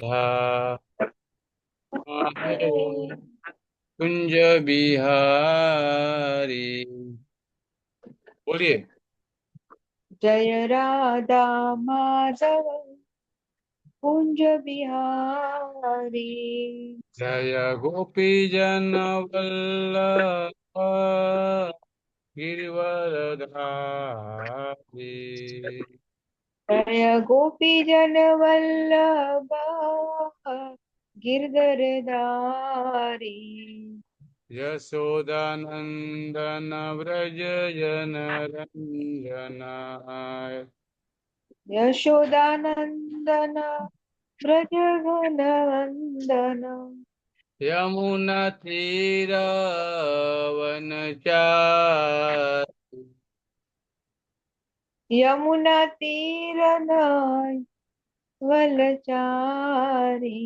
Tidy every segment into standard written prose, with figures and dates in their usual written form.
राधा माधव कुंज बिहारी। बोलिए। जय राधा माधव कुंज बिहारी। जय गोपी जन वल्लभ गिरिवरधारी। जय गोपी जन वल्लभ गिरधरधारी। यशोदानंदन व्रज जन रंजना। यशोदानंदन व्रज वंदन। यमुना तीरवनचारि। यमुना तीर वलचारी।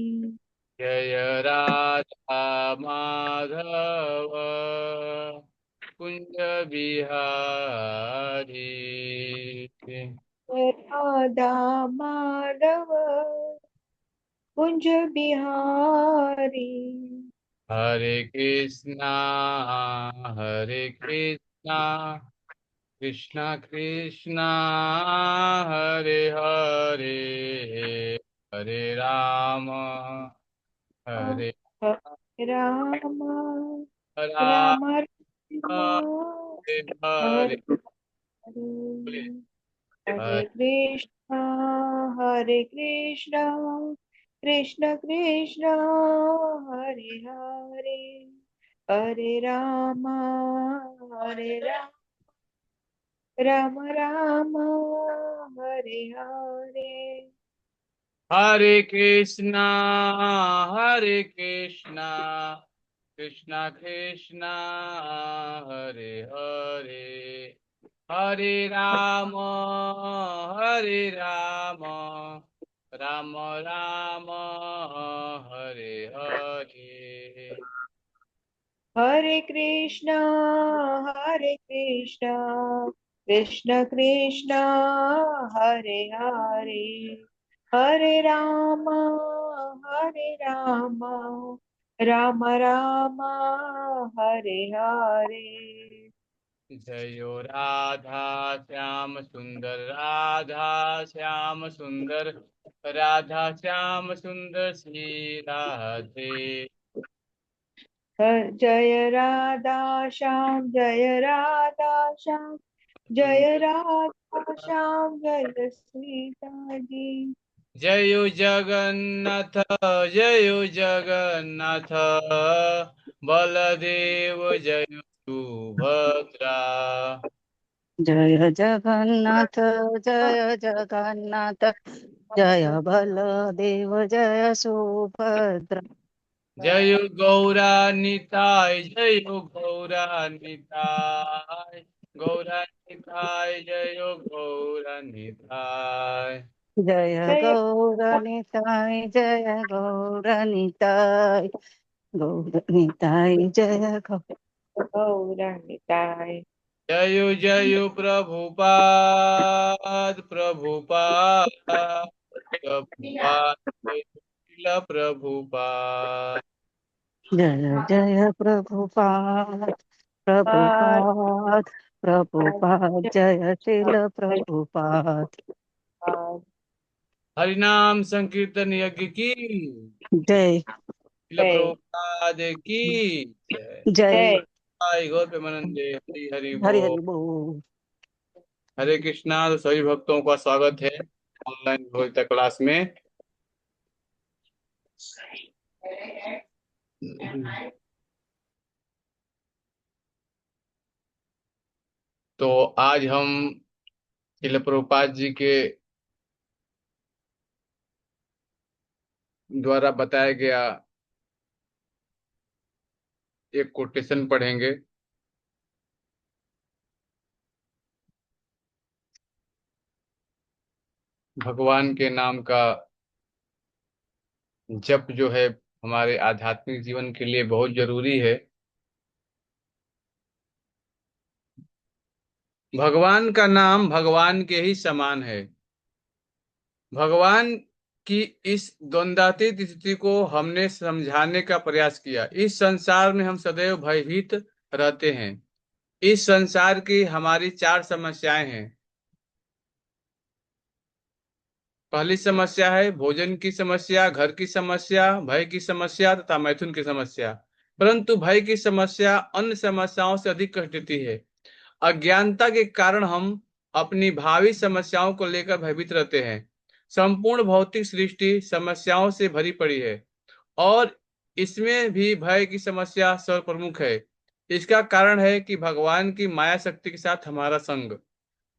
जय राधा माधव कुंज बिहारी। राधा माधव कुंज बिहारी। हरे कृष्णा हरे कृष्णा कृष्णा कृष्णा हरे हरे हरे राम हरे हरे राम राम राम राम हरे हरे। हरे बोलिए। हरे। हरे हरे कृष्णा हरे कृष्णा कृष्ण कृष्ण हरे हरे। हरे राम हरे राम राम राम हरे हरे। हरे कृष्णा हरे कृष्णा कृष्णा कृष्णा हरे हरे हरे राम हरे राम राम राम हरे हरे। हरे कृष्णा कृष्ण कृष्ण हरे हरे। हरे राम राम राम हरे हरे। जयो राधा श्याम सुंदर राधा श्याम सुंदर राधा श्याम सुंदर श्री राधे। जय राधा श्याम जय राधा श्याम जय सुंदर राधा श्याम जय सीता जी। जयो जगन्नाथ जयो जगन्नाथ बलदेव जय सुभद्रा। जय जगन्नाथ जय जगन्नाथ जय बलदेव जय सुभद्रा। जय गौरा निताय जय गौरा निताय गौरा निताय जय गौरा निताय। जय जय गौरनिताय जय गौरनिताय गौरनिताय जय गौ। गौरनिताय। जय जय प्रभुपाद प्रभुपाद प्रभुपाद जय शिल प्रभुपाद। जय जय प्रभुपाद पाद प्रभुपाद प्रभुपाद जय शिल प्रभुपाद। हरिनाम संकीर्तन यज्ञ की जय शिल जय प्रभुपाद की जय। जय। जय। हाय गौर प्रेमानंदे हरि हरि हरि बोल। हरि बोल। हरे कृष्णा। तो सभी भक्तों का स्वागत है ऑनलाइन भगवत क्लास में। तो आज हम शिल प्रभुपाद जी के द्वारा बताया गया एक कोटेशन पढ़ेंगे। भगवान के नाम का जप जो है हमारे आध्यात्मिक जीवन के लिए बहुत जरूरी है। भगवान का नाम भगवान के ही समान है। भगवान कि इस द्वंद्वातीत स्थिति को हमने समझाने का प्रयास किया। इस संसार में हम सदैव भयभीत रहते हैं। इस संसार की हमारी चार समस्याएं हैं। पहली समस्या है भोजन की समस्या, घर की समस्या, भय की समस्या तथा मैथुन की समस्या। परंतु भय की समस्या अन्य समस्याओं से अधिक कष्ट देती है। अज्ञानता के कारण हम अपनी भावी समस्याओं को लेकर भयभीत रहते हैं। संपूर्ण भौतिक सृष्टि समस्याओं से भरी पड़ी है और इसमें भी भय की समस्या सर्वप्रमुख है। इसका कारण है कि भगवान की माया शक्ति के साथ हमारा संग।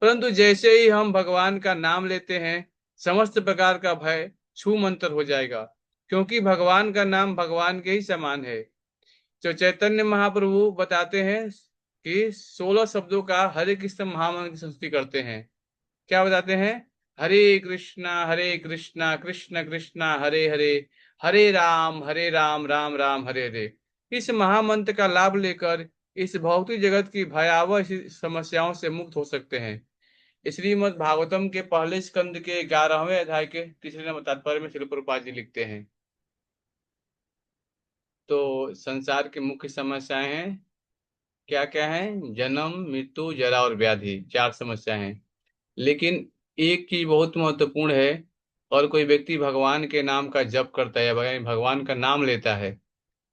परंतु जैसे ही हम भगवान का नाम लेते हैं, समस्त प्रकार का भय छू मंतर हो जाएगा, क्योंकि भगवान का नाम भगवान के ही समान है। जो चैतन्य महाप्रभु बताते हैं कि 16 शब्दों का हरे कृष्ण महामंत्र की स्तुति करते हैं। क्या बताते हैं? हरे कृष्णा कृष्ण कृष्णा हरे हरे, हरे राम राम राम हरे हरे। इस महामंत्र का लाभ लेकर इस भौतिक जगत की भयावह समस्याओं से मुक्त हो सकते हैं। श्रीमद् भागवतम के पहले स्कंद के 11वें अध्याय के तीसरे नंबर तात्पर्य में श्रील प्रभुपाद जी लिखते हैं। तो संसार की मुख्य समस्याएं हैं, क्या क्या है? जन्म, मृत्यु, जरा और व्याधि, चार समस्या हैं। लेकिन एक चीज बहुत महत्वपूर्ण है, और कोई व्यक्ति भगवान के नाम का जप करता है या भगवान का नाम लेता है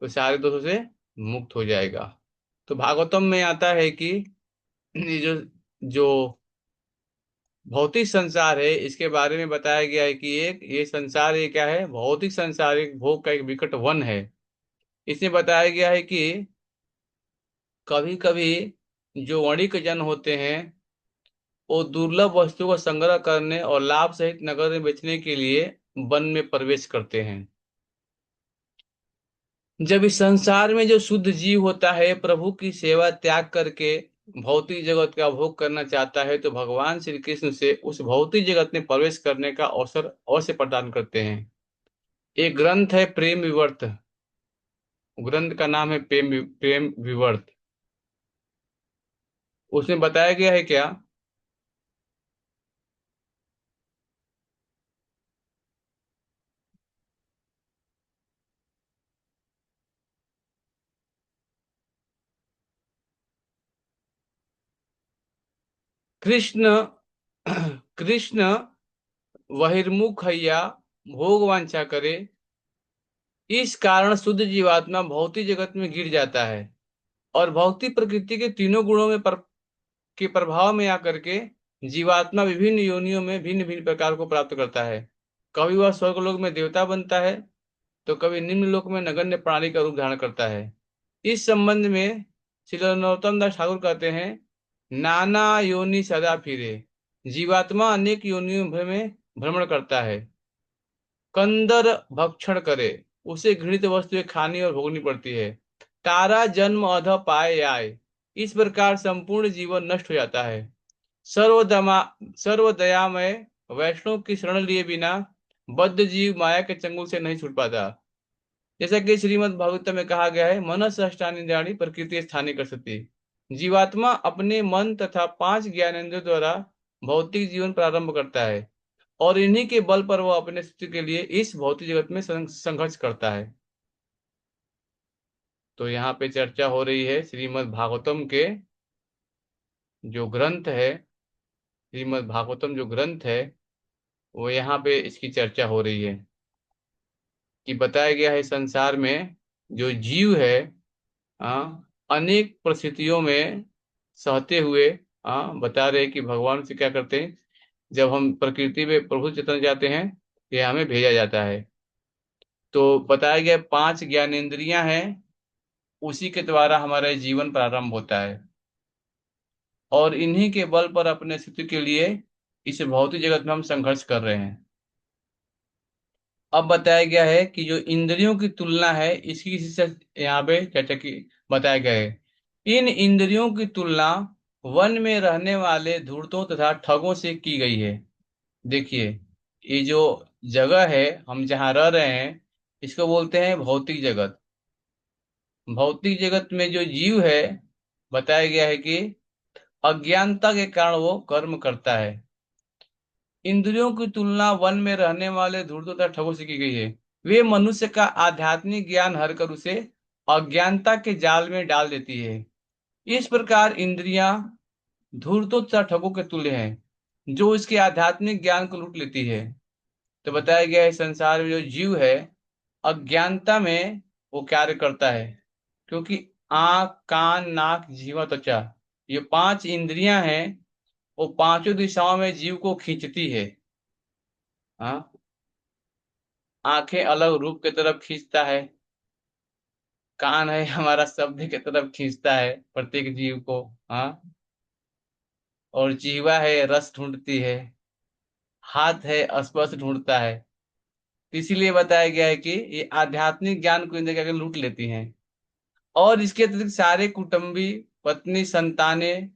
तो सारे दोषों से मुक्त हो जाएगा। तो भागवतम में आता है कि ये जो जो भौतिक संसार है इसके बारे में बताया गया है कि एक ये संसार, ये क्या है? भौतिक संसार एक भोग का एक विकट वन है। इसमें बताया गया है कि कभी कभी जो वणिक जन होते हैं वो दुर्लभ वस्तु का संग्रह करने और लाभ सहित नगर में बेचने के लिए वन में प्रवेश करते हैं। जब इस संसार में जो शुद्ध जीव होता है प्रभु की सेवा त्याग करके भौतिक जगत का भोग करना चाहता है, तो भगवान श्री कृष्ण से उस भौतिक जगत में प्रवेश करने का अवसर अवश्य प्रदान करते हैं। एक ग्रंथ है प्रेम विवर्त, ग्रंथ का नाम है प्रेम विवर्त। उसमें बताया गया है क्या? कृष्ण कृष्ण बहिर्मुख हैया भोग वांछा करे, इस कारण शुद्ध जीवात्मा भौतिक जगत में गिर जाता है और भौतिक प्रकृति के तीनों गुणों में के प्रभाव में आकर के जीवात्मा विभिन्न योनियों में भिन्न भिन्न प्रकार को प्राप्त करता है। कभी वह स्वर्गलोक में देवता बनता है तो कभी निम्न लोक में नगण्य प्राणी का रूप धारण करता है। इस संबंध में श्री नरोत्तम दास ठाकुर कहते हैं, नाना योनि सदा फिरे, जीवात्मा अनेक योनियों में भ्रमण करता है। कंदर भक्षण करे, उसे घृणित वस्तुएं खानी और भोगनी पड़ती है। तारा जन्म अध पाए आए, इस प्रकार संपूर्ण जीवन नष्ट हो जाता है। सर्वदमा सर्वदयामय वैष्णव की शरण लिए बिना बद्ध जीव माया के चंगुल से नहीं छूट पाता। जैसा कि श्रीमद् भागवत में कहा गया है, मन सहष्टानि प्रकृति स्थानी कर सकती। जीवात्मा अपने मन तथा पांच ज्ञानेंद्रियों द्वारा भौतिक जीवन प्रारंभ करता है और इन्हीं के बल पर वह अपने स्थिति के लिए इस भौतिक जगत में संघर्ष करता है। तो यहाँ पे चर्चा हो रही है श्रीमद् भागवतम के जो ग्रंथ है, श्रीमद् भागवतम जो ग्रंथ है वो यहाँ पे इसकी चर्चा हो रही है कि बताया गया है संसार में जो जीव है अनेक परिस्थितियों में सहते हुए बता रहे कि भगवान से क्या करते हैं, जब हम प्रकृति में प्रभु चेतन जाते हैं ये हमें भेजा जाता है। तो बताया गया पांच ज्ञानेंद्रियां हैं, उसी के द्वारा हमारा जीवन प्रारंभ होता है और इन्हीं के बल पर अपने स्थिति के लिए इस भौतिक जगत में हम संघर्ष कर रहे हैं। अब बताया गया है कि जो इंद्रियों की तुलना है इसकी किसी से यहाँ पे चर्चा की बताया गया है। इन इंद्रियों की तुलना वन में रहने वाले धूर्तों तथा ठगों से की गई है। देखिए, ये जो जगह है हम जहाँ रह रहे हैं इसको बोलते हैं भौतिक जगत। भौतिक जगत में जो जीव है बताया गया है कि अज्ञानता के कारण वो कर्म करता है। इंद्रियों की तुलना वन में रहने वाले धूर्तों तथा ठगों से की गई है। वे मनुष्य का आध्यात्मिक ज्ञान हर कर उसे अज्ञानता के जाल में डाल देती है। इस प्रकार इंद्रियां धूर्तों तथा ठगों के तुल्य हैं, जो इसके आध्यात्मिक ज्ञान को लूट लेती है। तो बताया गया है संसार में जो जीव है अज्ञानता में वो कार्य करता है, क्योंकि आंख, कान, नाक, जीवा, त्वचा, ये 5 इंद्रियां हैं, वो पांचों दिशाओं में जीव को खींचती है। हाँ, आंखें अलग रूप की तरफ खींचता है, कान है हमारा शब्द की तरफ खींचता है प्रत्येक जीव को। हाँ, और जीवा है रस ढूंढती है, हाथ है स्पर्श ढूंढता है। तो इसीलिए बताया गया है कि ये आध्यात्मिक ज्ञान को इंद्रियां क्या लूट लेती हैं। और इसके अतिरिक्त सारे कुटुंबी, पत्नी, संतानें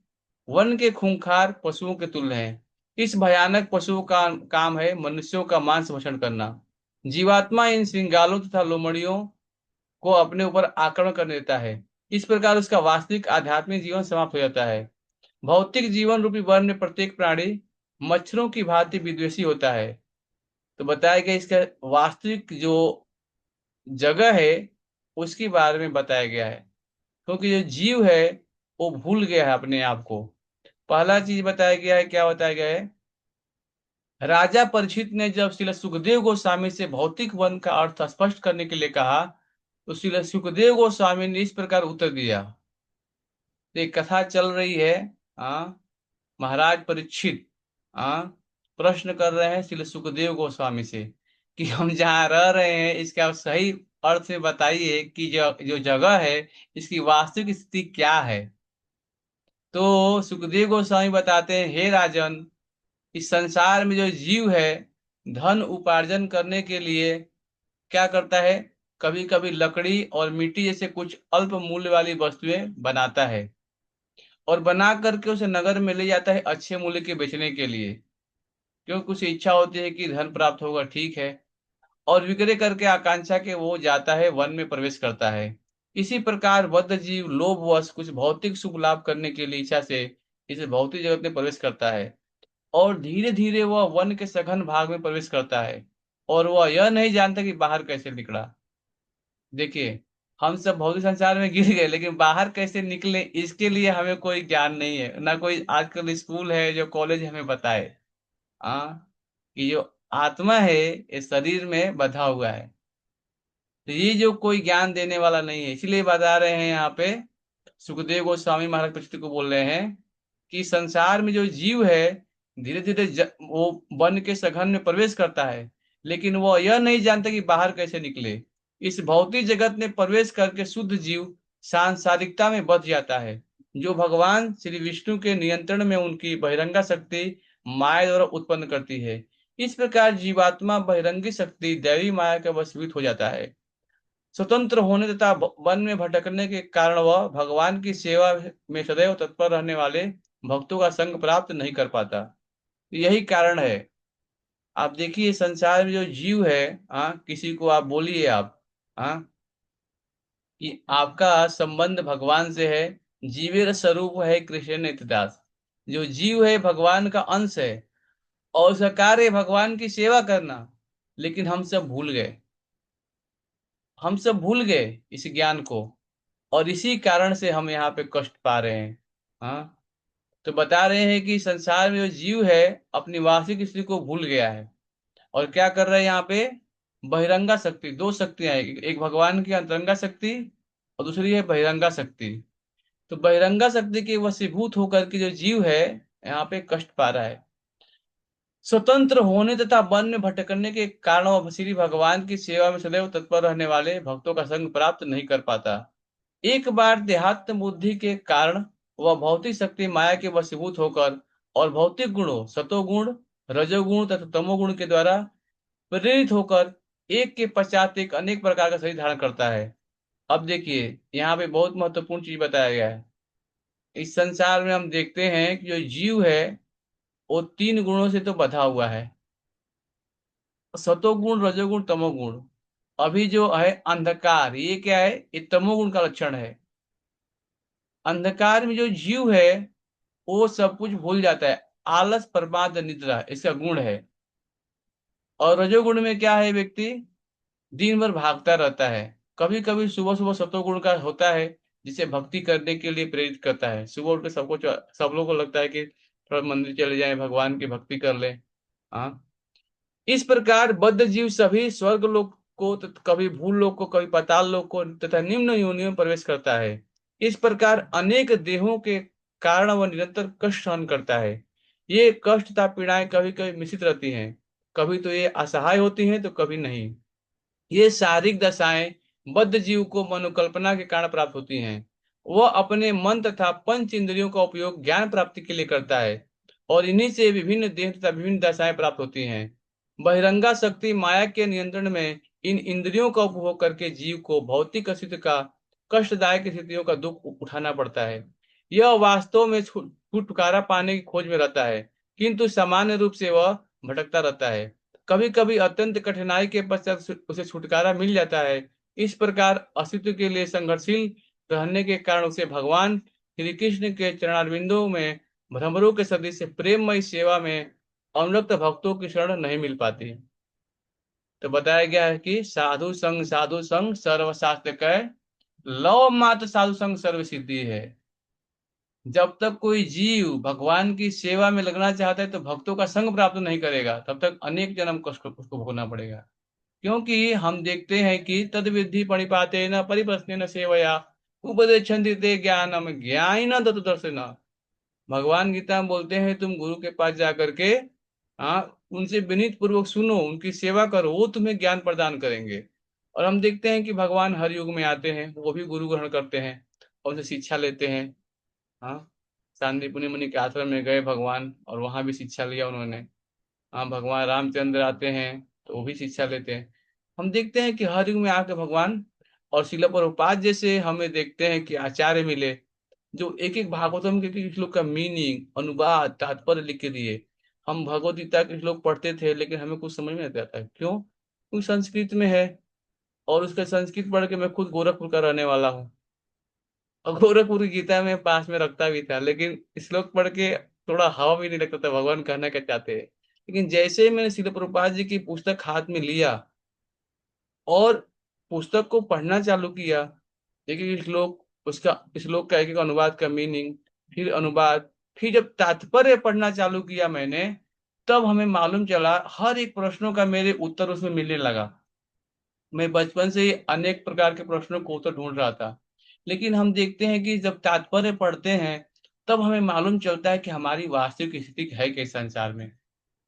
वन के खूंखार पशुओं के तुल्य हैं। इस भयानक पशुओं का काम है मनुष्यों का मांस भक्षण करना। जीवात्मा इन श्रृंगालों तथा लोमड़ियों को अपने ऊपर आक्रमण कर देता है। इस प्रकार उसका वास्तविक आध्यात्मिक जीवन समाप्त हो जाता है। भौतिक जीवन रूपी वन में प्रत्येक प्राणी मच्छरों की भांति विद्वेषी होता है। तो बताया गया इसका वास्तविक जो जगह है उसके बारे में बताया गया है, क्योंकि जो जीव है वो भूल गया है अपने आप को। पहला चीज बताया गया है, क्या बताया गया है? राजा परीक्षित ने जब श्री सुखदेव गोस्वामी से भौतिक वन का अर्थ स्पष्ट करने के लिए कहा, तो श्री सुखदेव गोस्वामी ने इस प्रकार उत्तर दिया। तो एक कथा चल रही है। हाँ, महाराज परीक्षित हाँ प्रश्न कर रहे हैं श्री सुखदेव गोस्वामी से कि हम जहाँ रह रहे हैं इसका आप सही अर्थ में बताइए कि जो जो जगह है इसकी वास्तविक स्थिति क्या है। तो सुखदेव गोस्वामी बताते हैं, हे राजन, इस संसार में जो जीव है धन उपार्जन करने के लिए क्या करता है, कभी कभी लकड़ी और मिट्टी जैसे कुछ अल्प मूल्य वाली वस्तुएं बनाता है और बना करके उसे नगर में ले जाता है अच्छे मूल्य के बेचने के लिए, क्योंकि उसे इच्छा होती है कि धन प्राप्त होगा, ठीक है। और विक्रय करके आकांक्षा के वो जाता है वन में प्रवेश करता है। इसी प्रकार बद्ध जीव लोभवश कुछ भौतिक शुभ लाभ करने के लिए इच्छा से इस भौतिक जगत में प्रवेश करता है और धीरे धीरे वह वन के सघन भाग में प्रवेश करता है और वह यह नहीं जानता कि बाहर कैसे निकला। देखिए, हम सब भौतिक संसार में गिर गए, लेकिन बाहर कैसे निकले इसके लिए हमें कोई ज्ञान नहीं है, ना कोई आजकल स्कूल है जो कॉलेज हमें बताए। हाँ, कि जो आत्मा है ये शरीर में बंधा हुआ है, तो ये जो कोई ज्ञान देने वाला नहीं है। इसलिए बता रहे हैं यहाँ पे सुखदेव गोस्वामी महाराज परीक्षित को बोल रहे हैं कि संसार में जो जीव है धीरे धीरे वो वन के सघन में प्रवेश करता है, लेकिन वो यह नहीं जानता कि बाहर कैसे निकले। इस भौतिक जगत में प्रवेश करके शुद्ध जीव सांसारिकता में बच जाता है, जो भगवान श्री विष्णु के नियंत्रण में उनकी बहिरंगा शक्ति माया द्वारा उत्पन्न करती है। इस प्रकार जीवात्मा बहिरंगी शक्ति दैवी माया का वशीभूत हो जाता है। स्वतंत्र होने तथा वन में भटकने के कारण वह भगवान की सेवा में सदैव तत्पर रहने वाले भक्तों का संग प्राप्त नहीं कर पाता। यही कारण है। आप देखिए संसार में जो जीव है, किसी को आप बोलिए आप, हाँ, कि आपका संबंध भगवान से है, जीवेर स्वरूप है कृष्ण नित्यदास। जो जीव है भगवान का अंश है और उसका कार्य है भगवान की सेवा करना, लेकिन हम सब भूल गए, हम सब भूल गए इस ज्ञान को, और इसी कारण से हम यहाँ पे कष्ट पा रहे हैं। हाँ, तो बता रहे हैं कि संसार में जो जीव है अपनी वास्तविक स्थिति को भूल गया है और क्या कर रहा है यहाँ पे, बहिरंगा शक्ति, 2 शक्तियां हैं, एक भगवान की अंतरंगा शक्ति और दूसरी है बहिरंगा शक्ति। तो बहिरंगा शक्ति के वशीभूत होकर के जो जीव है यहाँ पे कष्ट पा रहा है। स्वतंत्र होने तथा वन में भटकने के कारण वह श्री भगवान की सेवा में सदैव तत्पर रहने वाले भक्तों का संग प्राप्त नहीं कर पाता। एक बार देहात्म बुद्धि के कारण वह भौतिक शक्ति माया के वशीभूत होकर और भौतिक गुणों सतोगुण, रजोगुण तथा तमोगुण के द्वारा प्रेरित होकर एक के पश्चात एक अनेक प्रकार का शरीर धारण करता है। अब देखिए यहाँ पे बहुत महत्वपूर्ण चीज बताया गया है। इस संसार में हम देखते हैं कि जो जीव है वो 3 गुणों से तो बधा हुआ है, सतोगुण, रजोगुण, तमोगुण। अभी जो है अंधकार, ये क्या है, ये तमोगुण का लक्षण है। अंधकार में जो जीव है वो सब कुछ भूल जाता है। आलस, प्रमाद, निद्रा इसका गुण है। और रजोगुण में क्या है? व्यक्ति दिन भर भागता रहता है। कभी कभी सुबह सुबह सत्वगुण का होता है, जिसे भक्ति करने के लिए प्रेरित करता है। सुबह उठ के सब लोगों को लगता है कि थोड़ा मंदिर चले जाएं, भगवान की भक्ति कर लें। हाँ, इस प्रकार बद्ध जीव सभी स्वर्ग लोक को, कभी भूल लोक को, कभी पाताल लोक को तथा निम्न योनियों में प्रवेश करता है। इस प्रकार अनेक देहों के कारण वह निरंतर कष्ट सहन करता है। ये कष्ट तथा पीड़ाएं कभी कभी मिश्रित रहती हैं। कभी तो ये असहाय होती हैं तो कभी नहीं। ये शारीरिक दशाएं बद्ध जीव को मनोकल्पना के कारण प्राप्त होती हैं। वह अपने मन तथा पंच इंद्रियों का उपयोग ज्ञान प्राप्ति के लिए करता है, और इन्हीं से विभिन्न देह तथा विभिन्न दशाएं प्राप्त होती हैं। बहिरंगा शक्ति माया के नियंत्रण में इन इंद्रियों का उपभोग करके जीव को भौतिक अस्तित्व का कष्टदायक स्थितियों का दुख उठाना पड़ता है। यह वास्तव में छुटकारा पाने की खोज में रहता है, किंतु सामान्य रूप से वह भटकता रहता है। कभी कभी अत्यंत कठिनाई के पश्चात उसे छुटकारा मिल जाता है। इस प्रकार अस्तित्व के लिए संघर्षशील रहने के कारण उसे भगवान श्री कृष्ण के चरणारविंदों में भ्रमरों के सदृश प्रेममय सेवा में अनुरक्त भक्तों की शरण नहीं मिल पाती। तो बताया गया है कि साधु संग सर्वशास्त्र कह, लव मात्र साधु संग सर्व सिद्धि है। जब तक कोई जीव भगवान की सेवा में लगना चाहता है तो भक्तों का संग प्राप्त नहीं करेगा, तब तक अनेक जन्म कष्ट उसको भोगना पड़ेगा। क्योंकि हम देखते हैं कि तद विधि परिपाते न परिप्रश्न न सेवया उपदेशन्ति ते ज्ञानम ज्ञान दर्शन। भगवान गीता में बोलते हैं तुम गुरु के पास जा करके, हाँ, उनसे विनीत पूर्वक सुनो, उनकी सेवा करो, वो तुम्हें ज्ञान प्रदान करेंगे। और हम देखते हैं कि भगवान हर युग में आते हैं, वो भी गुरु ग्रहण करते हैं और उनसे शिक्षा लेते हैं। हाँ, सांदीपनि मुनि के आश्रम में गए भगवान, और वहां भी शिक्षा लिया उन्होंने। हाँ, भगवान रामचंद्र आते हैं तो वो भी शिक्षा लेते हैं। हम देखते हैं कि हर युग में आके भगवान, और शिला प्रभुपाद जैसे हमें देखते हैं कि आचार्य मिले, जो एक एक भागवतम के एक श्लोक का मीनिंग, अनुवाद, तात्पर्य लिख के दिए। हम भगवत गीता के श्लोक पढ़ते थे लेकिन हमें कुछ समझ में नहीं आता था, क्यों? क्योंकि संस्कृत में है, और उसका संस्कृत पढ़ के मैं खुद गोरखपुर का रहने वाला हूँ, और गोरखपुर की गीता में पास में रखता भी था, लेकिन श्लोक पढ़ के थोड़ा हवा भी नहीं लगता था भगवान कहना क्या चाहते हैं। लेकिन जैसे ही मैंने शिल प्रभुपाद जी की पुस्तक हाथ में लिया और पुस्तक को पढ़ना चालू किया, देखिए श्लोक, उसका श्लोक का एक एक अनुवाद का मीनिंग, फिर अनुवाद, फिर जब तात्पर्य पढ़ना चालू किया मैंने, तब हमें मालूम चला हर एक प्रश्नों का मेरे उत्तर उसमें मिलने लगा। मैं बचपन से ही अनेक प्रकार के प्रश्नों को उत्तर ढूंढ रहा था, लेकिन हम देखते हैं कि जब तात्पर्य पढ़ते हैं तब हमें मालूम चलता है कि हमारी वास्तविक स्थिति है क्या इस संसार में।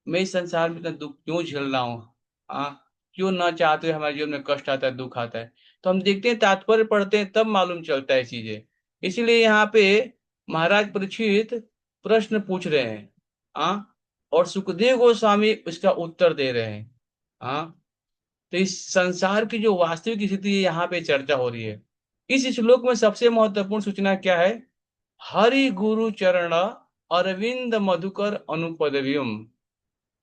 मैं इस संसार में इतना दुख क्यों झेल रहा हूँ? हाँ, क्यों ना चाहते हुए हमारे जीवन में कष्ट आता है, दुख आता है। तो हम देखते हैं, तात्पर्य पढ़ते हैं, तब मालूम चलता है चीजें। इसलिए यहाँ पे महाराज परीक्षित प्रश्न पूछ रहे हैं, हाँ, और सुखदेव गोस्वामी उसका उत्तर दे रहे हैं। हाँ, तो इस संसार की जो वास्तविक स्थिति है यहाँ पे चर्चा हो रही है। इस श्लोक में सबसे महत्वपूर्ण सूचना क्या है? हरि गुरु चरण अरविंद मधुकर अनुपदव्यम।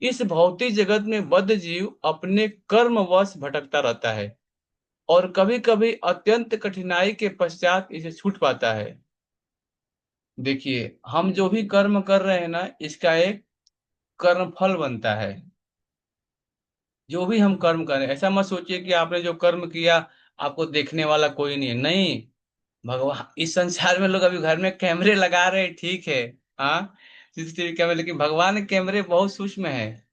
इस भौतिक जगत में बद्ध जीव अपने कर्मवश भटकता रहता है, और कभी कभी अत्यंत कठिनाई के पश्चात इसे छूट पाता है। देखिए, हम जो भी कर्म कर रहे हैं ना, इसका एक कर्म फल बनता है। जो भी हम कर्म करें, ऐसा मत सोचिए कि आपने जो कर्म किया आपको देखने वाला कोई नहीं है। नहीं, भगवान, इस संसार में लोग अभी घर में कैमरे लगा रहे हैं, ठीक है, हाँ, सीसीटीवी कैमरे, लेकिन भगवान के कैमरे बहुत सूक्ष्म है।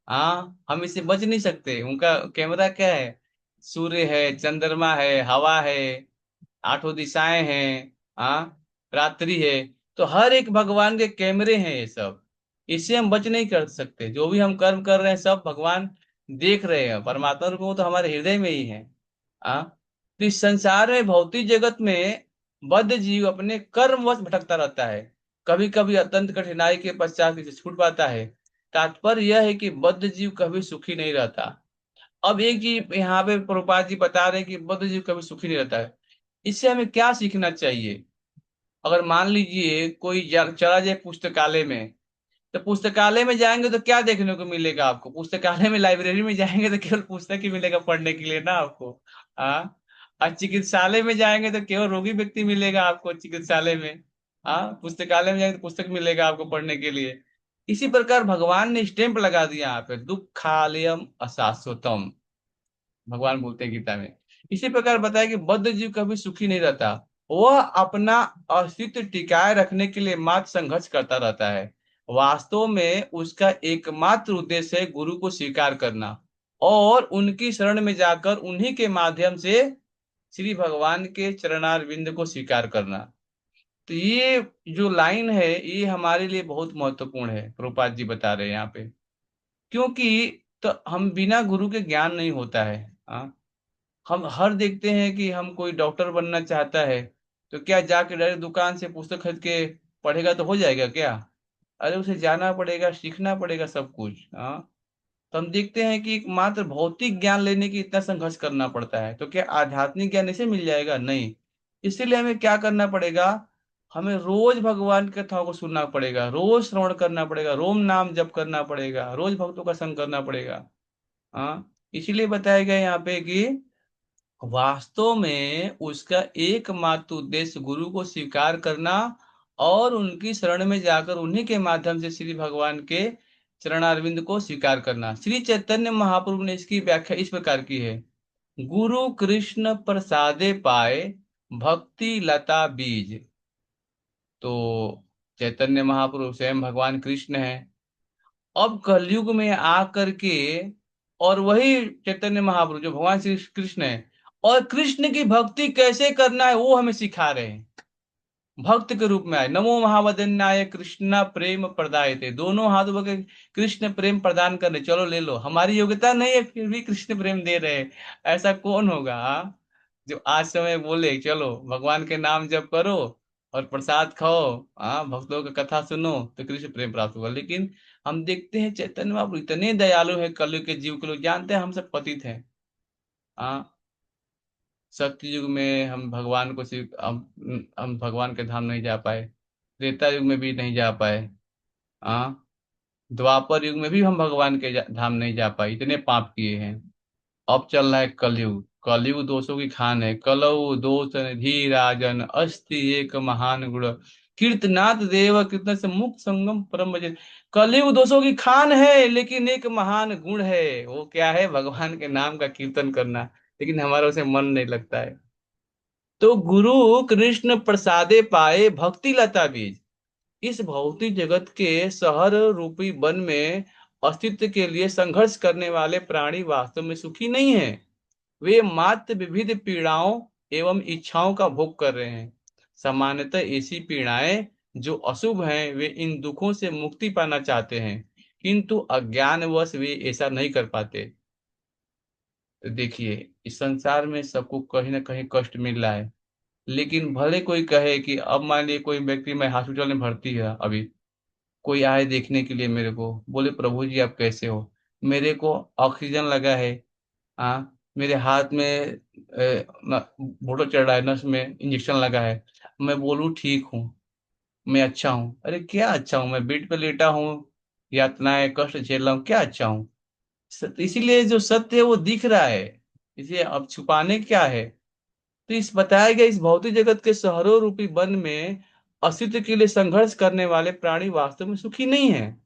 हाँ, हम इससे बच नहीं सकते। उनका कैमरा क्या है? सूर्य है, चंद्रमा है, हवा है, आठों दिशाएं हैं, हाँ, रात्रि है। तो हर एक भगवान के कैमरे हैं ये सब। इससे हम बच नहीं कर सकते। जो भी हम कर्म कर रहे हैं सब भगवान देख रहे हैं। परमात्मा रूप में वो तो हमारे हृदय में ही है। हाँ, तो इस संसार में, भौतिक जगत में बद्ध जीव अपने कर्मवश भटकता रहता है। कभी कभी अत्यंत कठिनाई के पश्चात इसे छूट पाता है। तात्पर्य यह है कि बद्ध जीव कभी सुखी नहीं रहता। अब एक चीज यहाँ पे प्रभुपाद जी बता रहे हैं कि बद्ध जीव कभी सुखी नहीं रहता है। इससे हमें क्या सीखना चाहिए? अगर मान लीजिए कोई चला जाए पुस्तकालय में, तो पुस्तकालय में जाएंगे तो क्या देखने को मिलेगा आपको? पुस्तकालय में, लाइब्रेरी में जाएंगे तो केवल पुस्तक ही मिलेगा पढ़ने के लिए ना आपको। हाँ, और चिकित्सालय में जाएंगे तो केवल रोगी व्यक्ति मिलेगा आपको चिकित्सालय में। हाँ, पुस्तकालय में जाएंगे तो पुस्तक मिलेगा आपको पढ़ने के लिए। इसी प्रकार भगवान ने स्टैंप लगा दिया यहाँ पे, दुखालयम अशाश्वतम, भगवान बोलते हैं गीता में। इसी प्रकार बताया कि बद्ध जीव कभी सुखी नहीं रहता, वह अपना अस्तित्व टिकाए रखने के लिए मात्र संघर्ष करता रहता है। वास्तव में उसका एकमात्र उद्देश्य है गुरु को स्वीकार करना और उनकी शरण में जाकर उन्हीं के माध्यम से श्री भगवान के चरणारविंद को स्वीकार करना। तो ये जो लाइन है ये हमारे लिए बहुत महत्वपूर्ण है, प्रभुपाद जी बता रहे हैं यहाँ पे। क्योंकि तो हम बिना गुरु के ज्ञान नहीं होता है। हाँ, हम हर देखते हैं कि हम कोई डॉक्टर बनना चाहता है तो क्या जाके डायरेक्ट दुकान से पुस्तक खरीद के पढ़ेगा तो हो जाएगा क्या? अरे उसे जाना पड़ेगा, सीखना पड़ेगा सब कुछ। हाँ, तो हम देखते हैं कि एक मात्र भौतिक ज्ञान लेने की इतना संघर्ष करना पड़ता है, तो क्या आध्यात्मिक ज्ञान इसे मिल जाएगा? नहीं। इसीलिए हमें क्या करना पड़ेगा, हमें रोज भगवान की कथाओं को सुनना पड़ेगा, रोज श्रवण करना पड़ेगा, रोम नाम जप करना पड़ेगा, रोज भक्तों का संग करना पड़ेगा। हाँ, इसीलिए बताया गया यहाँ पे कि वास्तव में उसका एकमात्र उद्देश्य गुरु को स्वीकार करना और उनकी शरण में जाकर उन्हीं के माध्यम से श्री भगवान के चरणारविंद को स्वीकार करना। श्री चैतन्य महाप्रभु ने इसकी व्याख्या इस प्रकार की है, गुरु कृष्ण प्रसादे पाए भक्ति लता बीज। तो चैतन्य महाप्रभु स्वयं भगवान कृष्ण है, अब कलयुग में आकर के, और वही चैतन्य महाप्रभु जो भगवान श्री कृष्ण है, और कृष्ण की भक्ति कैसे करना है वो हमें सिखा रहे हैं। भक्त के रूप में आए, नमो महावदन्याय कृष्ण प्रेम प्रदाय थे, दोनों हाथ उठा के कृष्ण प्रेम प्रदान करने, चलो ले लो, हमारी योग्यता नहीं है फिर भी कृष्ण प्रेम दे रहे हैं। ऐसा कौन होगा जो आज समय बोले चलो भगवान के नाम जप करो और प्रसाद खाओ, भक्तों की कथा सुनो तो कृष्ण प्रेम प्राप्त होगा। लेकिन हम देखते हैं चैतन्य महाप्रभु इतने दयालु हैं, कलयुग के जीव के लोग जानते हैं हम सब पतित हैं। हाँ, सत्य युग में हम भगवान को सिर्फ हम भगवान के धाम नहीं जा पाए, त्रेता युग में भी नहीं जा पाए, हाँ, द्वापर युग में भी हम भगवान के धाम नहीं जा पाए, इतने पाप किए हैं। अब चल रहा है कलयुग, कलयुग दोषों की खान है, कलौ दोष निधि राजन अस्ति एक महान गुण कीर्तनाथ देव कीर्तन से मुक्त संगम परम भजन। कलयुग दोषों की खान है लेकिन एक महान गुण है, वो क्या है? भगवान के नाम का कीर्तन करना। लेकिन हमारा उसे मन नहीं लगता है। तो गुरु कृष्ण प्रसादे पाए भक्ति लता बीज, इस भौतिक जगत के शहर रूपी वन में अस्तित्व के लिए संघर्ष करने वाले प्राणी वास्तव में सुखी नहीं है, वे मात्र विविध पीड़ाओं एवं इच्छाओं का भोग कर रहे हैं। सामान्यतः ऐसी पीड़ाएं जो अशुभ हैं वे इन दुखों से मुक्ति पाना चाहते हैं, किंतु अज्ञानवश वे ऐसा नहीं कर पाते। तो देखिए, इस संसार में सबको कहीं ना कहीं कष्ट मिल रहा है, लेकिन भले कोई कहे कि अब मान लीजिए कोई व्यक्ति मैं हॉस्पिटल में भर्ती है, अभी कोई आए देखने के लिए मेरे को, बोले प्रभु जी आप कैसे हो, मेरे को ऑक्सीजन लगा है, मेरे हाथ में फोटो चढ़ रहा है, नस में इंजेक्शन लगा है, मैं बोलूं ठीक हूँ, मैं अच्छा हूँ, अरे क्या अच्छा हूँ, मैं बेड पे लेटा हूँ, यातनाएं कष्ट झेल रहा हूँ, क्या अच्छा हूँ? इसीलिए जो सत्य है वो दिख रहा है, इसे अब छुपाने क्या है? तो इस बताया गया इस भौतिक जगत के शहरों रूपी वन में अस्तित्व के लिए संघर्ष करने वाले प्राणी वास्तव में सुखी नहीं है,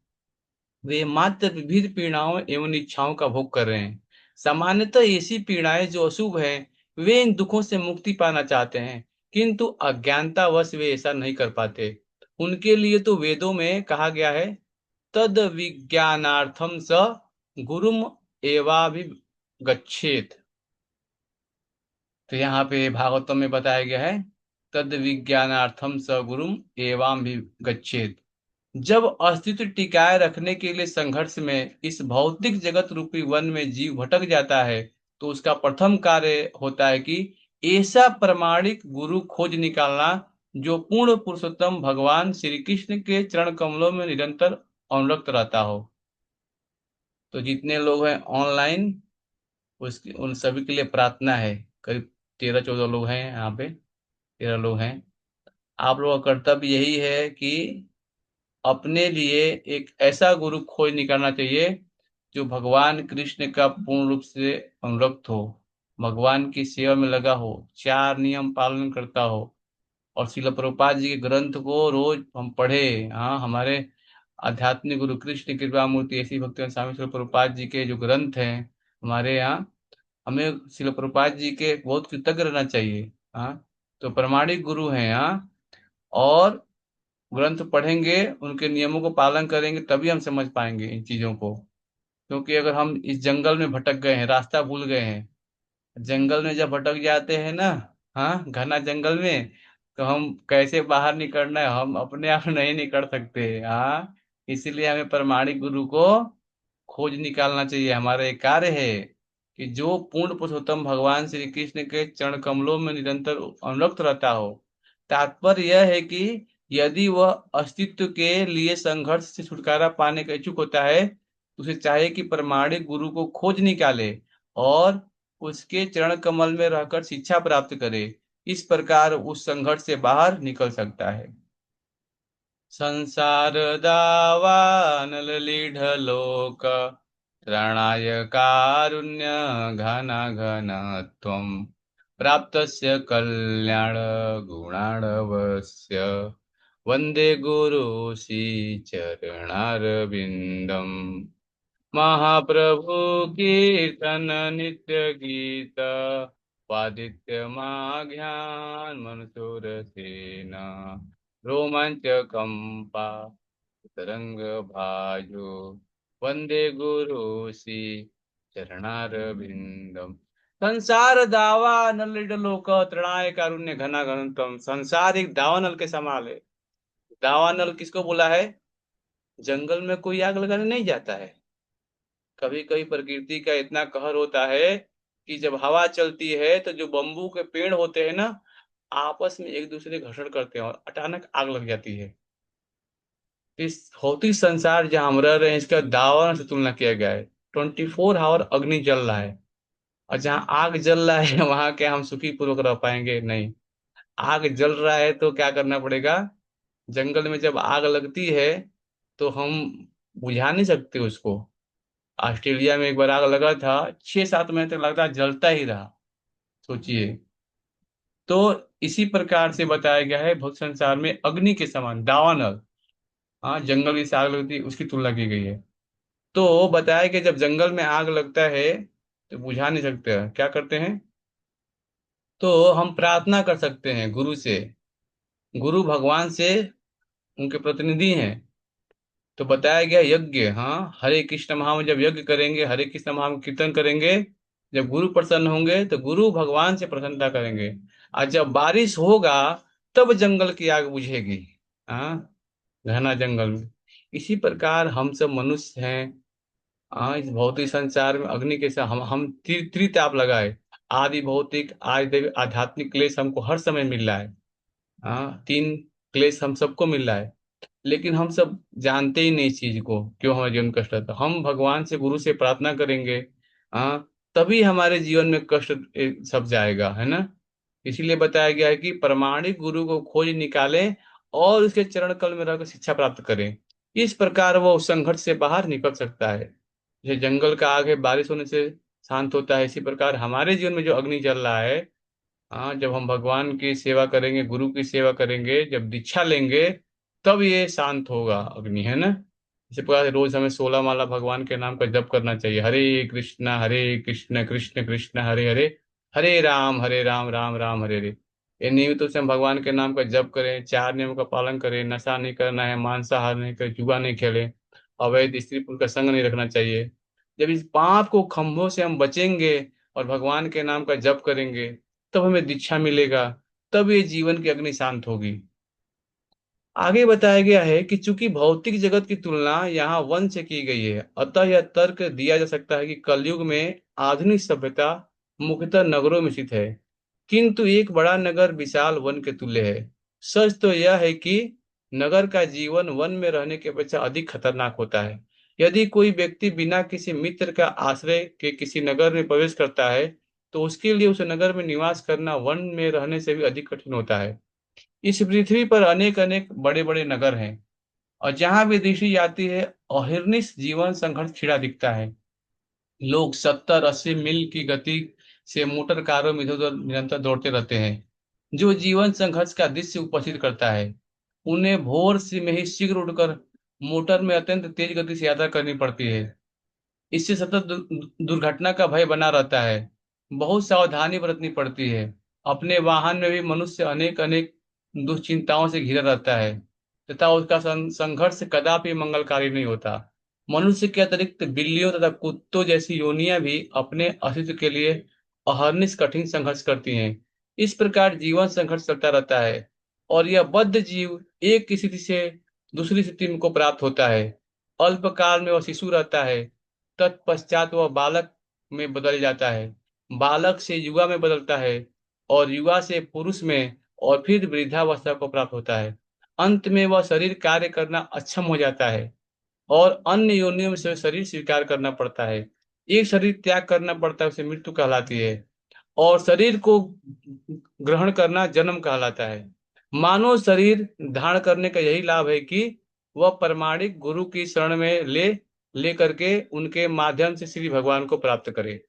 वे मात्र विविध पीड़ाओं एवं इच्छाओं का भोग कर रहे हैं। सामान्यतः ऐसी पीड़ाएं जो अशुभ हैं वे इन दुखों से मुक्ति पाना चाहते हैं, किंतु अज्ञानतावश वे ऐसा नहीं कर पाते। उनके लिए तो वेदों में कहा गया है, तद विज्ञानार्थम स गुरुम एवाभिगच्छेत। तो यहाँ पे भागवतम में बताया गया है, तद विज्ञानार्थम स गुरुम एवं भी गच्छेत। जब अस्तित्व टिकाए रखने के लिए संघर्ष में इस भौतिक जगत रूपी वन में जीव भटक जाता है तो उसका प्रथम कार्य होता है कि ऐसा प्रमाणिक गुरु खोज निकालना जो पूर्ण पुरुषोत्तम भगवान श्री कृष्ण के चरण कमलों में निरंतर अनुरक्त रहता हो। तो जितने लोग हैं ऑनलाइन, उसकी उन सभी के लिए प्रार्थना है, करीब 13-14 लोग हैं यहाँ पे, 13 लोग हैं। आप लोगों का कर्तव्य यही है कि अपने लिए एक ऐसा गुरु खोज निकालना चाहिए जो भगवान कृष्ण का पूर्ण रूप से अनुरक्त हो, भगवान की सेवा में लगा हो, 4 नियम पालन करता हो, और शिल प्रभुपाद जी के ग्रंथ को रोज हम पढ़े। हाँ, हमारे आध्यात्मिक गुरु कृष्ण कृपा मूर्ति ऐसी भक्ति स्वामी शिल प्रभुपाद जी के जो ग्रंथ हैं हमारे यहाँ, हमें शिल प्रभुपाद जी के बहुत कृतज्ञ रहना चाहिए। हाँ, तो प्रामाणिक गुरु हैं यहाँ, और ग्रंथ पढ़ेंगे, उनके नियमों को पालन करेंगे, तभी हम समझ पाएंगे इन चीजों को। क्योंकि अगर हम इस जंगल में भटक गए हैं, रास्ता भूल गए हैं, जंगल में जब भटक जाते हैं ना, हाँ, घना जंगल में, तो हम कैसे बाहर निकलना है, हम अपने आप नहीं निकल सकते। हाँ, इसीलिए हमें प्रामाणिक गुरु को खोज निकालना चाहिए। हमारा एक कार्य है कि जो पूर्ण पुरुषोत्तम भगवान श्री कृष्ण के चरण कमलों में निरंतर अनुरक्त रहता हो। तात्पर्य यह है कि यदि वह अस्तित्व के लिए संघर्ष से छुटकारा पाने का इच्छुक होता है, तो उसे चाहिए कि प्रामाणिक गुरु को खोज निकाले और उसके चरण कमल में रहकर शिक्षा प्राप्त करे। इस प्रकार उस संघर्ष से बाहर निकल सकता है। संसार दावानल लीढ लोक त्रणाय कारुण्य घना घन त्वं प्राप्तस्य कल्याण गुणाणवस्य वंदे गुरु चरणारविंदम। महाप्रभु कीर्तन नित्य गीत वादित्य माघ्यान मनसुर सेना रोमांच कंपा तरंग भाजो वंदे गुरु श्री चरणारविंदम। संसार दावा नल लोक तृणाय कारुण्य घना घनतम। संसार एक दावानल के समान है। दावानल किसको बोला है? जंगल में कोई आग लगाने नहीं जाता है। कभी कभी प्रकृति का इतना कहर होता है कि जब हवा चलती है तो जो बम्बू के पेड़ होते हैं ना, आपस में एक दूसरे घर्षण करते हैं और अचानक आग लग जाती है। इस भौतिक संसार जहां हम रह रहे हैं, इसका दावानल से तुलना किया गया है। 24 आवर अग्नि जल रहा है, और जहाँ आग जल रहा है वहां क्या हम सुखी पूर्वक रह पाएंगे? नहीं। आग जल रहा है तो क्या करना पड़ेगा? जंगल में जब आग लगती है तो हम बुझा नहीं सकते उसको। ऑस्ट्रेलिया में एक बार आग लगा था, 6-7 महीने तक लगता जलता ही रहा। सोचिए। तो इसी प्रकार से बताया गया है भक्त संसार में अग्नि के समान दावानल। हाँ, जंगल की से आग लगती है उसकी तुलना की गई है। तो बताया कि जब जंगल में आग लगता है तो बुझा नहीं सकते, क्या करते हैं? तो हम प्रार्थना कर सकते हैं गुरु से। गुरु भगवान से उनके प्रतिनिधि हैं। तो बताया गया यज्ञ, हाँ, हरे कृष्ण महाम जब यज्ञ करेंगे, हरे कृष्ण महाम कीर्तन करेंगे, जब गुरु प्रसन्न होंगे तो गुरु भगवान से प्रसन्नता करेंगे। और जब बारिश होगा तब जंगल की आग बुझेगी। हाँ, घना जंगल में। इसी प्रकार हम सब मनुष्य हैं। हाँ, इस भौतिक संसार में अग्नि के साथ हम त्रिताप लगाए। आदि भौतिक आदि आध्यात्मिक क्लेश हमको हर समय मिल रहा है। हाँ, तीन क्लेश हम सबको मिल रहा है, लेकिन हम सब जानते ही नहीं इस चीज को, क्यों हमारे जीवन में कष्ट आता है। हम भगवान से गुरु से प्रार्थना करेंगे, हाँ, तभी हमारे जीवन में कष्ट सब जाएगा, है ना। इसीलिए बताया गया है कि प्रामाणिक गुरु को खोज निकालें और उसके चरण कल में रहकर शिक्षा प्राप्त करें। इस प्रकार वो उस संघर्ष से बाहर निकल सकता है। जैसे जंगल का आग है, बारिश होने से शांत होता है, इसी प्रकार हमारे जीवन में जो अग्नि जल रहा है, हाँ, जब हम भगवान की सेवा करेंगे, गुरु की सेवा करेंगे, जब दीक्षा लेंगे, तब ये शांत होगा अग्नि, है ना। इसी प्रकार रोज हमें 16 माला भगवान के नाम का जप करना चाहिए। हरे कृष्ण कृष्ण कृष्ण हरे हरे, हरे राम राम राम हरे हरे। ये नियमित रूप से हम भगवान के नाम का जप करें, 4 नियमों का पालन करें, नशा नहीं करना है, मांसाहार नहीं करें, जुआ नहीं खेलें, अवैध स्त्री पुरुष का संग नहीं रखना चाहिए। जब इस पाप को खंभों से हम बचेंगे और भगवान के नाम का जप करेंगे, तब हमें दीक्षा मिलेगा, तब ये जीवन की अग्नि शांत होगी। आगे बताया गया है कि चूंकि भौतिक जगत की तुलना यहाँ वन से की गई है, अतः यह तर्क दिया जा सकता है कि कलयुग में आधुनिक सभ्यता मुख्यतः नगरों में स्थित है, किंतु एक बड़ा नगर विशाल वन के तुल्य है। सच तो यह है कि नगर का जीवन वन में रहने की अपेक्षा अधिक खतरनाक होता है। यदि कोई व्यक्ति बिना किसी मित्र का आश्रय के किसी नगर में प्रवेश करता है, तो उसके लिए उस नगर में निवास करना वन में रहने से भी अधिक कठिन होता है। इस पृथ्वी पर अनेक अनेक बड़े बड़े नगर हैं, और जहां भी दृष्टि जाती है अहिर्निश जीवन संघर्ष छिड़ा दिखता है। लोग 70-80 मील की गति से मोटर कारों में इधर उधर निरंतर दौड़ते रहते हैं, जो जीवन संघर्ष का दृश्य उपस्थित करता है। उन्हें भोर से में ही शीघ्र उठकर मोटर में अत्यंत तेज गति से यात्रा करनी पड़ती है। इससे सतत दुर्घटना का भय बना रहता है। बहुत सावधानी बरतनी पड़ती है। अपने वाहन में भी मनुष्य अनेक अनेक दुश्चिंताओं से घिरा रहता है तथा उसका संघर्ष कदापि मंगलकारी नहीं होता। मनुष्य के अतिरिक्त बिल्लियों तथा कुत्तों जैसी योनियां भी अपने अस्तित्व के लिए अहर्निश कठिन संघर्ष करती हैं। इस प्रकार जीवन संघर्ष चलता रहता है और यह बद्ध जीव एक स्थिति से दूसरी स्थिति को प्राप्त होता है। अल्पकाल में वह शिशु रहता है, तत्पश्चात वह बालक में बदल जाता है, बालक से युवा में बदलता है और युवा से पुरुष में और फिर वृद्धावस्था को प्राप्त होता है। अंत में वह शरीर कार्य करना अक्षम हो जाता है और अन्य योनियों में से शरीर स्वीकार करना पड़ता है। एक शरीर त्याग करना पड़ता है, उसे मृत्यु कहलाती है और शरीर को ग्रहण करना जन्म कहलाता है। मानव शरीर धारण करने का यही लाभ है कि वह प्रामाणिक गुरु की शरण में ले करके उनके माध्यम से श्री भगवान को प्राप्त करे।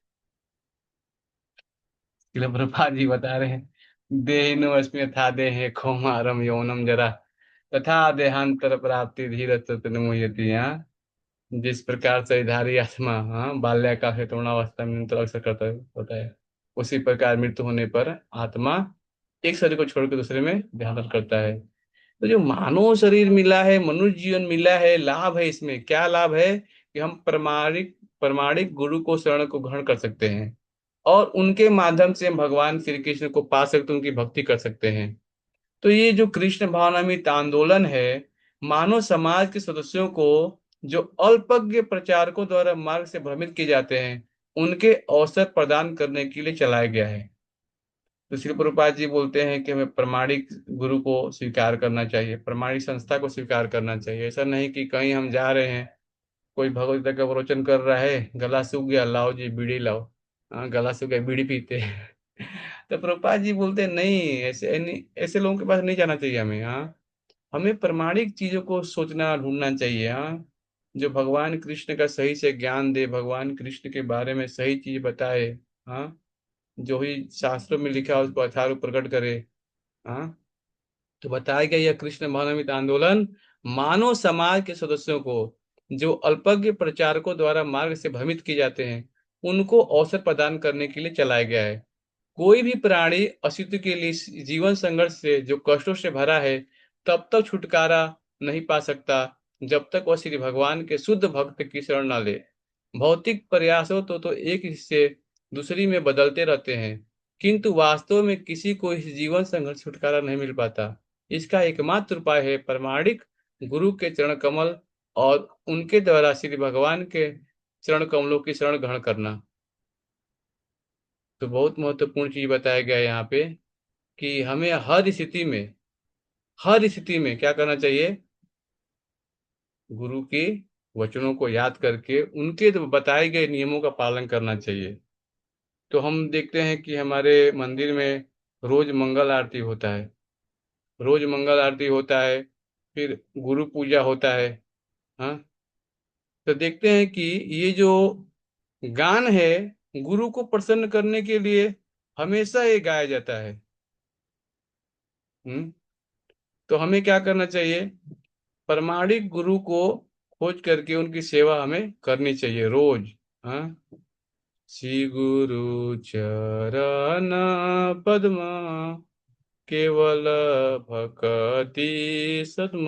श्रील प्रभुपाद जी बता रहे हैं, देहिनो अस्मि यथा देहे कौमारम यौनम जरा तथा देहांतर प्राप्ति धीरज मुह्यति। यहाँ जिस प्रकार से धारी आत्मा बाल्याकाल से तरुणावस्था में निरंतर अक्सर करता होता है, उसी प्रकार मृत्यु होने पर आत्मा एक शरीर को छोड़कर दूसरे में ध्यान करता है। तो जो मानव शरीर मिला है, मनुष्य जीवन मिला है, लाभ है, इसमें क्या लाभ है कि हम प्रमाणिक प्रमाणिक गुरु को शरण को ग्रहण कर सकते हैं और उनके माध्यम से हम भगवान श्री कृष्ण को पा सकते हैं, उनकी भक्ति कर सकते हैं। तो ये जो कृष्ण भावनामृत आंदोलन है, मानव समाज के सदस्यों को जो अल्पज्ञ प्रचारकों द्वारा मार्ग से भ्रमित किए जाते हैं, उनके अवसर प्रदान करने के लिए चलाया गया है। तो श्री प्रभुपाद जी बोलते हैं कि हमें प्रमाणिक गुरु को स्वीकार करना चाहिए, प्रमाणिक संस्था को स्वीकार करना चाहिए। ऐसा नहीं कि कहीं हम जा रहे हैं, कोई भगवत गीता का प्रवचन कर रहा है, गला सूख गया, लाओ जी बीड़ी लाओ। गला सूख गया, बीड़ी पीते हैं। तो प्रभुपाद जी बोलते हैं नहीं, ऐसे नहीं, ऐसे लोगों के पास नहीं जाना चाहिए हमें। हमें प्रमाणिक चीजों को सोचना ढूंढना चाहिए। जो भगवान कृष्ण का सही से ज्ञान दे, भगवान कृष्ण के बारे में सही चीज बताए। हाँ, जो ही शास्त्रों में लिखा है उसको यथारूप प्रकट करे। हाँ, तो बताया गया यह कृष्ण भावनामृत आंदोलन मानव समाज के सदस्यों को जो अल्पज्ञ प्रचारकों द्वारा मार्ग से भ्रमित किए जाते हैं, उनको अवसर प्रदान करने के लिए चलाया गया है। कोई भी प्राणी अस्तित्व के लिए इस जीवन संघर्ष से जो कष्टों से भरा है, तब तक छुटकारा नहीं पा सकता जब तक वह श्री भगवान के शुद्ध भक्त की शरण न ले। भौतिक प्रयासों तो एक हिस्से दूसरी में बदलते रहते हैं, किंतु वास्तव में किसी को इस जीवन संघर्ष से छुटकारा नहीं मिल पाता। इसका एकमात्र उपाय है प्रमाणिक गुरु के चरण कमल और उनके द्वारा श्री भगवान के चरण कमलों की शरण ग्रहण करना। तो बहुत महत्वपूर्ण चीज बताया गया है यहाँ पे कि हमें हर स्थिति में क्या करना चाहिए, गुरु के वचनों को याद करके उनके बताए गए नियमों का पालन करना चाहिए। तो हम देखते हैं कि हमारे मंदिर में रोज मंगल आरती होता है, रोज मंगल आरती होता है, फिर गुरु पूजा होता है। हाँ, तो देखते हैं कि ये जो गान है, गुरु को प्रसन्न करने के लिए हमेशा ये गाया जाता है। हम्म, तो हमें क्या करना चाहिए, प्रमाणिक गुरु को खोज करके उनकी सेवा हमें करनी चाहिए रोज। हाँ, श्री गुरु चरण पद्म केवल भक्ति सद्म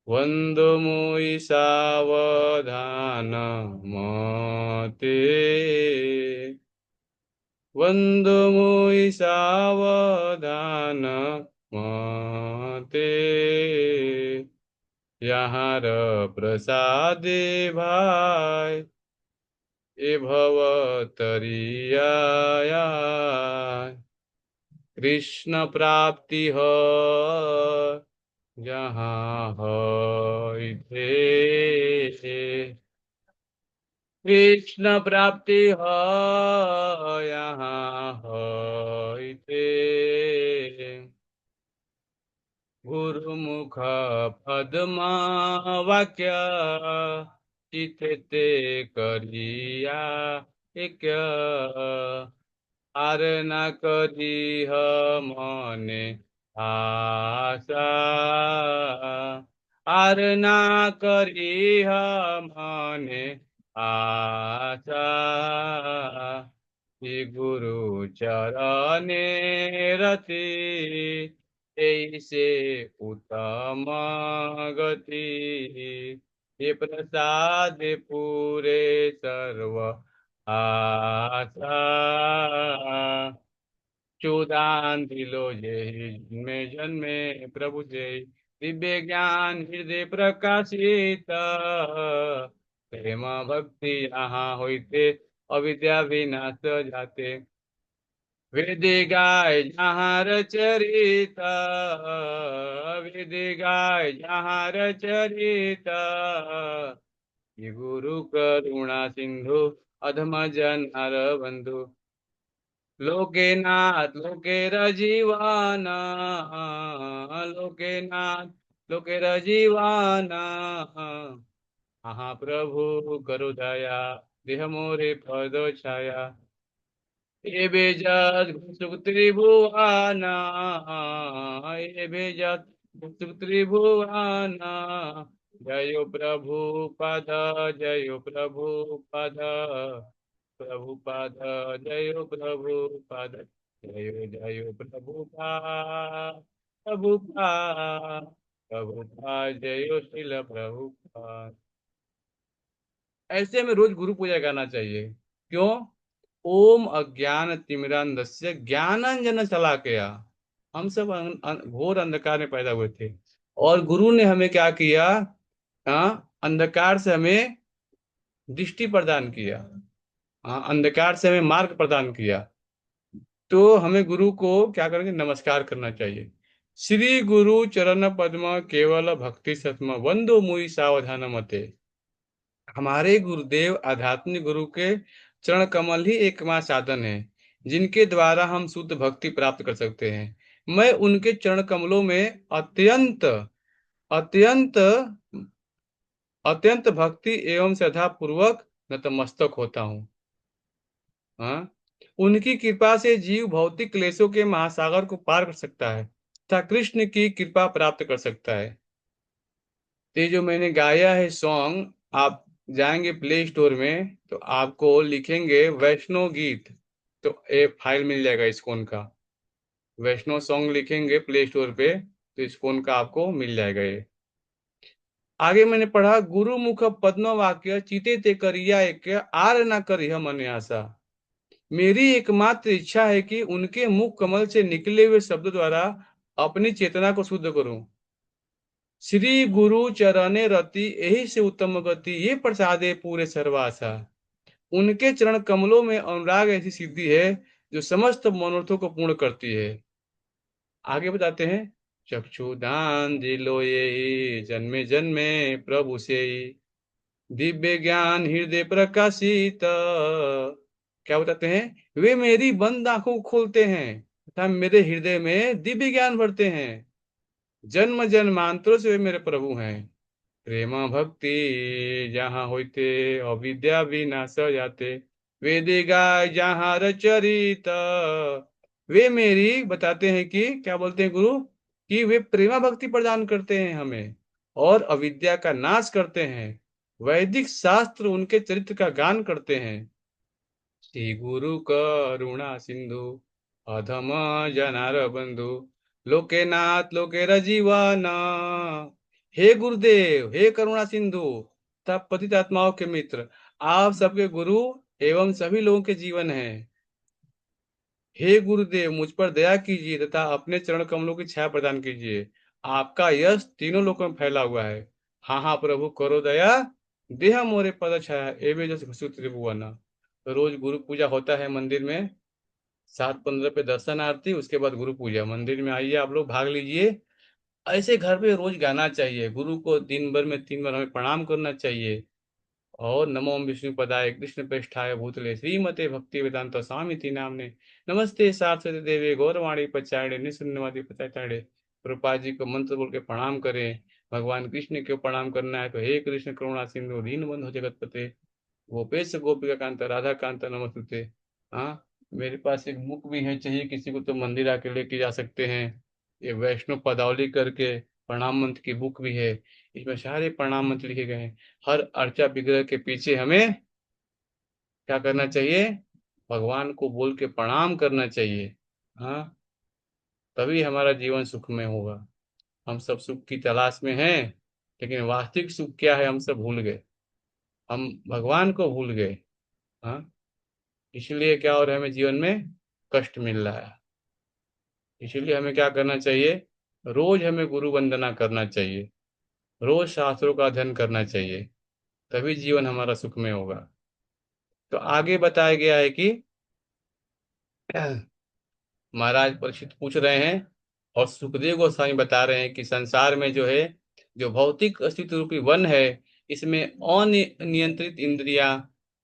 वंदो मुई सावधान मते वंदो मुई सावधान मते यहाँ प्रसादे भाई ए भवतरिया कृष्ण प्राप्ति हो जहाँ हो थे, कृष्ण प्राप्ति हो यहाँ हो थे, गुरुमुख पद्मा वाक्य चिते करिया एक आर न करिह मने आशा आर ना करी मने आशा, श्री गुरु चरणे रति, ऐसे उत्तम गति। ये प्रसाद पूरे सर्व आशा, चूदान दिलो जय जन्मे जन्मे प्रभु जय। दिव्य ज्ञान हृदय प्रकाशित, प्रेम भक्ति यहाँ होते, अविद्या विनाश जाते। वेद गाय जहाँ रचरित, वेद गाय जहाँ रचरित, ये गुरु करुणा सिंधु अधम जन हर बंधु। लोके नाथ लोके रजीवाना, लोके नाथ लोके रजीवाना, महाप्रभु करो दया, देह मोरे पद छाया। ये बेजत सुख त्रिभुवाना, ये बेजत सुख त्रिभुवाना। जयो प्रभु पद, जयो प्रभु पद, प्रभुपाद जय प्रभुपाद, जय जय प्रभुपाद, प्रभुपाद, प्रभुपाद जय शिल प्रभुपाद। ऐसे में रोज गुरु पूजा करना चाहिए। क्यों? ओम अज्ञान तिमिरांधस्य ज्ञानांजन शलाकया। हम सब घोर अंधकार में पैदा हुए थे, और गुरु ने हमें क्या किया? अंधकार से हमें दृष्टि प्रदान किया। अंधकार से हमें मार्ग प्रदान किया। तो हमें गुरु को क्या करेंगे? नमस्कार करना चाहिए। श्री गुरु चरण पद्म केवल भक्ति सत्म, वंदो मुई सावधान मते। हमारे गुरुदेव आध्यात्मिक गुरु के चरण कमल ही एकमात्र साधन है जिनके द्वारा हम शुद्ध भक्ति प्राप्त कर सकते हैं। मैं उनके चरण कमलों में अत्यंत अत्यंत अत्यंत भक्ति एवं श्रद्धा पूर्वक नतमस्तक होता हूँ। हाँ, उनकी कृपा से जीव भौतिक क्लेशों के महासागर को पार कर सकता है तथा कृष्ण की कृपा प्राप्त कर सकता है। तो ये जो मैंने गाया है सॉन्ग, आप जाएंगे प्ले स्टोर में तो आपको लिखेंगे वैष्णव गीत, तो एक फाइल मिल जाएगा इस्कॉन का। वैष्णव सॉन्ग लिखेंगे प्ले स्टोर पे तो इस्कॉन का आपको मिल जाएगा ये। आगे मैंने पढ़ा, गुरु मुख पद्म वाक्य चिते ते करिया एक, आर ना करिह मन आशा। मेरी एकमात्र इच्छा है कि उनके मुख कमल से निकले हुए शब्दों द्वारा अपनी चेतना को शुद्ध करूं। श्री गुरु चरणे रति, यही से उत्तम गति, ये प्रसादे पूरे सर्वासा। उनके चरण कमलों में अनुराग ऐसी सिद्धि है जो समस्त मनोरथों को पूर्ण करती है। आगे बताते हैं, चक्षुदान दिलो ये जन्मे जन्मे प्रभु से, दिव्य ज्ञान हृदय प्रकाशित। क्या बताते हैं? वे मेरी बंद आंखों को खोलते हैं तथा मेरे हृदय में दिव्य ज्ञान भरते हैं। जन्म जन्मांतरों से वे मेरे प्रभु हैं। प्रेम भक्ति जहाँ होते, अविद्या विनाश जाते। वेद गाय जहाँ रचरित, वे मेरी बताते हैं कि क्या बोलते हैं गुरु, कि वे प्रेमा भक्ति प्रदान करते हैं हमें और अविद्या का नाश करते हैं। वैदिक शास्त्र उनके चरित्र का गान करते हैं। श्री गुरु करुणा सिंधु अधम जनार बंधु, लोके नाथ लोके रजीवन। हे गुरुदेव, हे करुणा सिंधु तथा पतित आत्माओं के मित्र, आप सबके गुरु एवं सभी लोगों के जीवन हैं। हे गुरुदेव, मुझ पर दया कीजिए तथा अपने चरण कमलों की छाया प्रदान कीजिए। आपका यश तीनों लोकों में फैला हुआ है। हाँ हाँ प्रभु करो दया, देह मोरे पद छाया, एवे जस घसु त्रिभुवना। तो रोज गुरु पूजा होता है मंदिर में, 7:15 पे दर्शन आरती, उसके बाद गुरु पूजा। मंदिर में आइए, आप लोग भाग लीजिए। ऐसे घर पे रोज गाना चाहिए। गुरु को दिन भर में 3 बार हमें प्रणाम करना चाहिए। और नमो विष्णु पदाय कृष्ण प्रेष्ठाय भूतले श्रीमते भक्ति वेदांत स्वामी नामने, नमस्ते सारस्वती देवी गौरवाणी पचाड़े निशून्यवादी पचाड़े। प्रभुपाद जी को मंत्र बोल के प्रणाम करें। भगवान कृष्ण को प्रणाम करना है तो हे कृष्ण करुणा सिंधु दीन बंधु जगतपते, गोपेश गोपिका कांत राधा कांत नमस्तुते। हाँ, मेरे पास एक बुक भी है, चाहिए किसी को तो मंदिर आके लेके जा सकते हैं। ये वैष्णव पदावली करके प्रणाम मंत्र की बुक भी है, इसमें सारे प्रणाम मंत्र लिखे गए हैं। हर अर्चा विग्रह के पीछे हमें क्या करना चाहिए? भगवान को बोल के प्रणाम करना चाहिए। हाँ, तभी हमारा जीवन सुखमय होगा। हम सब सुख की तलाश में हैं, लेकिन वास्तविक सुख क्या है हम सब भूल गए। हम भगवान को भूल गए। हाँ, इसलिए क्या हो रहा है, हमें जीवन में कष्ट मिल रहा है। इसलिए हमें क्या करना चाहिए? रोज हमें गुरु वंदना करना चाहिए, रोज शास्त्रों का अध्ययन करना चाहिए, तभी जीवन हमारा सुखमय होगा। तो आगे बताया गया है कि महाराज परीक्षित पूछ रहे हैं और सुखदेव गोस्वामी बता रहे हैं कि संसार में जो है, जो भौतिक अस्तित्व रूपी वन है, इसमें अनियंत्रित इंद्रियां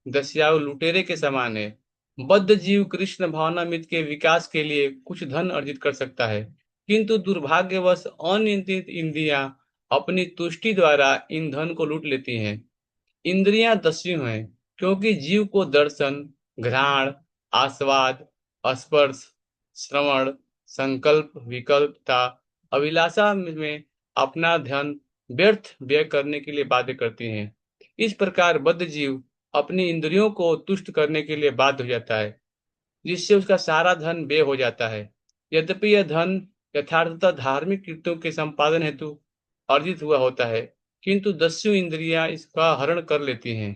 दस्याओ लुटेरे के समान है। बद्ध जीव कृष्ण भावनामृत के विकास के लिए कुछ धन अर्जित कर सकता है, किंतु दुर्भाग्यवश अनियंत्रित इंद्रियां अपनी तुष्टि द्वारा इन धन को लूट लेती हैं। इंद्रियां दस्यु हैं, क्योंकि जीव को दर्शन, घ्राण, आस्वाद, स्पर्श, श्रवण, संकल्प, विकल्प तथा अभिलाषा में अपना ध्यान व्यर्थ व्यय करने के लिए बाध्य करती हैं। इस प्रकार बद्ध जीव अपनी इंद्रियों को तुष्ट करने के लिए बाध्य हो जाता है, जिससे उसका सारा धन व्यय हो जाता है। यद्यपि यह धन यथार्थतः धार्मिक कृत्यों के संपादन हेतु अर्जित हुआ होता है, किंतु दस्यु इंद्रियां इसका हरण कर लेती हैं।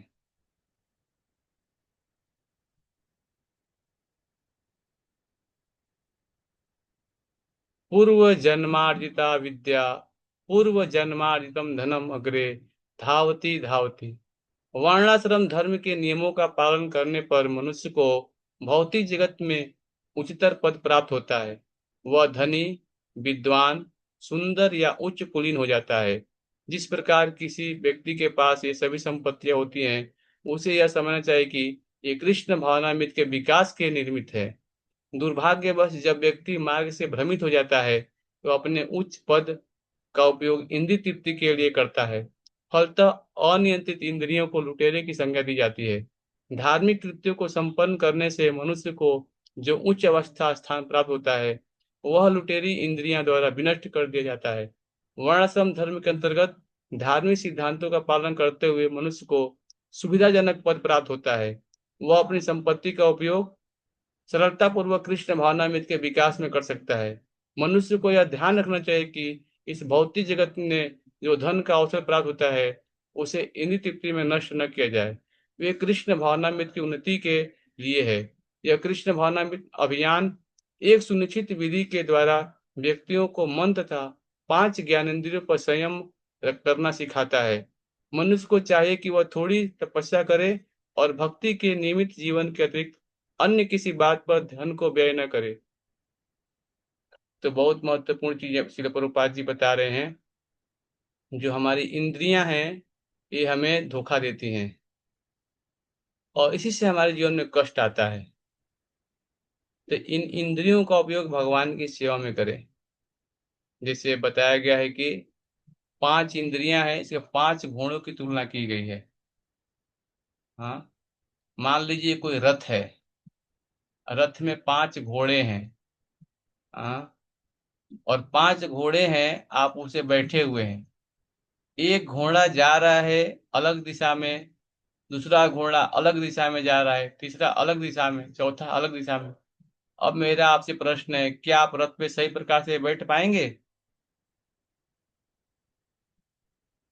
पूर्व जन्मार्जिता विद्या पूर्व जन्मार्जितम धनम अग्रे धावती धावती। वर्णाश्रम धर्म के नियमों का पालन करने पर मनुष्य को भौतिक जगत में उच्चतर पद प्राप्त होता है। वह धनी, विद्वान, सुंदर या उच्च कुलीन हो जाता है। जिस प्रकार किसी व्यक्ति के पास ये सभी संपत्तियां होती हैं, उसे यह समझना चाहिए कि ये कृष्ण भावनामृत के विकास के निर्मित है। दुर्भाग्यवश जब व्यक्ति मार्ग से भ्रमित हो जाता है, तो अपने उच्च पद का उपयोग इंद्रिय तृप्ति के लिए करता है। फलतः अनियंत्रित इंद्रियों को लुटेरे की संज्ञा दी जाती है। धार्मिक कृत्यों को संपन्न करने से मनुष्य को जो उच्च अवस्था स्थान प्राप्त होता है, वह लुटेरी इंद्रियां द्वारा विनष्ट कर दिया जाता है। वर्णाश्रम धर्म के अंतर्गत धार्मिक सिद्धांतों का पालन करते हुए मनुष्य को सुविधाजनक पद प्राप्त होता है। वह अपनी संपत्ति का उपयोग सरलता पूर्वक कृष्ण भावनामृत के विकास में कर सकता है। मनुष्य को यह ध्यान रखना चाहिए कि इस भौतिक जगत में जो धन का अवसर प्राप्त होता है, उसे इंद्रिय तृप्ति में नष्ट न किया जाए। वे कृष्ण भावनामृत की उन्नति के लिए है। यह कृष्ण भावनामृत अभियान एक सुनिश्चित विधि के द्वारा व्यक्तियों को मन तथा 5 ज्ञानेंद्रियों पर संयम करना सिखाता है। मनुष्य को चाहिए कि वह थोड़ी तपस्या करे और भक्ति के नियमित जीवन के अतिरिक्त अन्य किसी बात पर धन को व्यय न करे। तो बहुत महत्वपूर्ण चीज श्रील प्रभुपाद जी बता रहे हैं। जो हमारी इंद्रियां हैं, ये हमें धोखा देती हैं और इसी से हमारे जीवन में कष्ट आता है। तो इन इंद्रियों का उपयोग भगवान की सेवा में करें। जैसे बताया गया है कि 5 इंद्रियां हैं, इसके 5 घोड़ों की तुलना की गई है। हाँ, मान लीजिए कोई रथ है, रथ में 5 घोड़े हैं। हाँ, और 5 घोड़े हैं, आप उसे बैठे हुए हैं। एक घोड़ा जा रहा है अलग दिशा में, दूसरा घोड़ा अलग दिशा में जा रहा है, तीसरा अलग दिशा में, चौथा अलग दिशा में। अब मेरा आपसे प्रश्न है, क्या आप रथ पे सही प्रकार से बैठ पाएंगे?